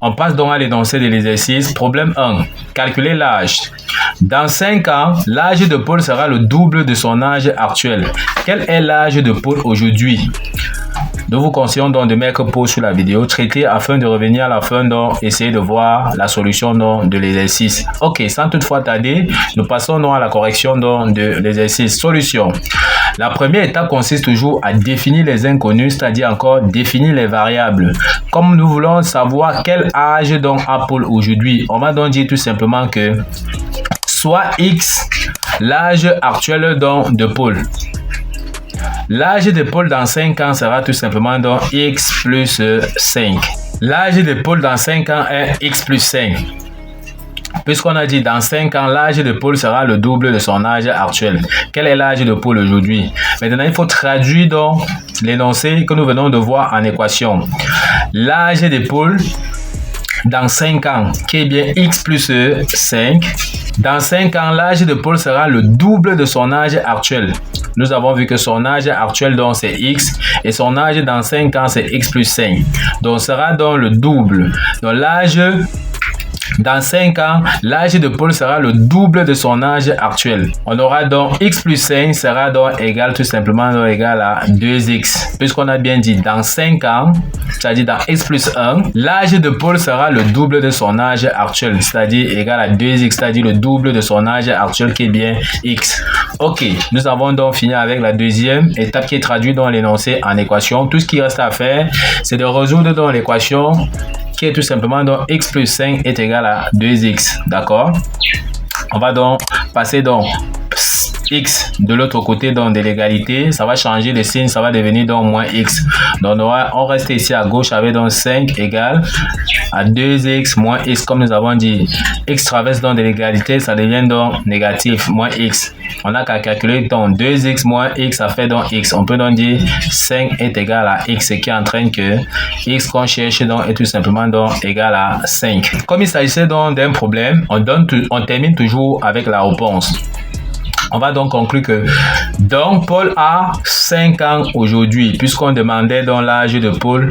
On passe donc à l'énoncé de l'exercice. Problème 1. Calculer l'âge. Dans 5 ans, l'âge de Paul sera le double de son âge actuel. Quel est l'âge de Paul aujourd'hui? Nous vous conseillons donc de mettre pause sur la vidéo, traiter afin de revenir à la fin, donc essayer de voir la solution donc, de l'exercice. Ok, sans toutefois tarder, nous passons donc à la correction donc, de l'exercice. Solution. La première étape consiste toujours à définir les inconnus, c'est-à-dire encore définir les variables. Comme nous voulons savoir quel âge donc a Paul aujourd'hui, on va donc dire tout simplement que soit X, l'âge actuel donc de Paul. L'âge de Paul dans 5 ans sera tout simplement donc X plus 5. L'âge de Paul dans 5 ans est X plus 5. Puisqu'on a dit dans 5 ans, l'âge de Paul sera le double de son âge actuel. Quel est l'âge de Paul aujourd'hui? Maintenant, il faut traduire donc l'énoncé que nous venons de voir en équation. L'âge de Paul dans 5 ans, qui est bien X plus 5. Dans 5 ans, l'âge de Paul sera le double de son âge actuel. Nous avons vu que son âge actuel donc c'est X et son âge dans 5 ans c'est X plus 5. Donc sera donc le double. Donc l'âge dans 5 ans, l'âge de Paul sera le double de son âge actuel. On aura donc X plus 5 sera donc égal tout simplement donc égal à 2X. Puisqu'on a bien dit dans 5 ans, c'est-à-dire dans X plus 1, l'âge de Paul sera le double de son âge actuel, c'est-à-dire égal à 2X, c'est-à-dire le double de son âge actuel qui est bien X. Ok, nous avons donc fini avec la deuxième étape qui est traduite dans l'énoncé en équation. Tout ce qui reste à faire, c'est de résoudre dans l'équation qui est tout simplement donc X plus 5 est égal à 2X. D'accord? On va donc passer donc X de l'autre côté donc de l'égalité, ça va changer de signe, ça va devenir donc moins X. Donc on reste ici à gauche avec donc 5 égale à 2X moins X. Comme nous avons dit, X traverse donc de l'égalité, ça devient donc négatif, moins X. On a qu'à calculer donc 2X moins X, ça fait donc X. On peut donc dire 5 est égal à X, ce qui entraîne que X qu'on cherche donc est tout simplement donc égal à 5. Comme il s'agissait donc d'un problème, on termine toujours avec la réponse. On va donc conclure que donc Paul a 5 ans aujourd'hui, puisqu'on demandait donc l'âge de Paul.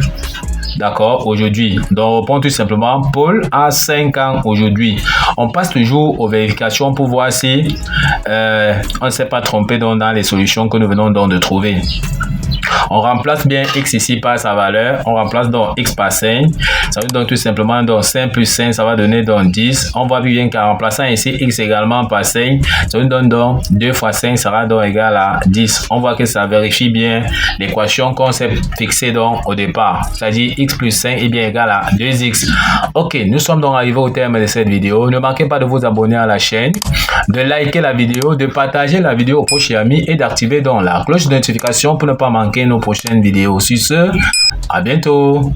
D'accord, aujourd'hui. Donc, on répond tout simplement, Paul a 5 ans aujourd'hui. On passe toujours aux vérifications pour voir si on ne s'est pas trompé dans les solutions que nous venons donc de trouver. On remplace bien X ici par sa valeur. On remplace donc X par 5. Ça veut donc tout simplement donc 5 plus 5, ça va donner donc 10. On voit bien qu'en remplaçant ici X également par 5, ça nous donne donc 2 fois 5 sera donc égal à 10. On voit que ça vérifie bien l'équation qu'on s'est fixée donc au départ. C'est-à-dire X plus 5 est bien égal à 2X. Ok, nous sommes donc arrivés au terme de cette vidéo. Ne manquez pas de vous abonner à la chaîne, de liker la vidéo, de partager la vidéo aux proches amis et d'activer donc la cloche de notification pour ne pas manquer nos prochaines vidéos. Sur ce, à bientôt.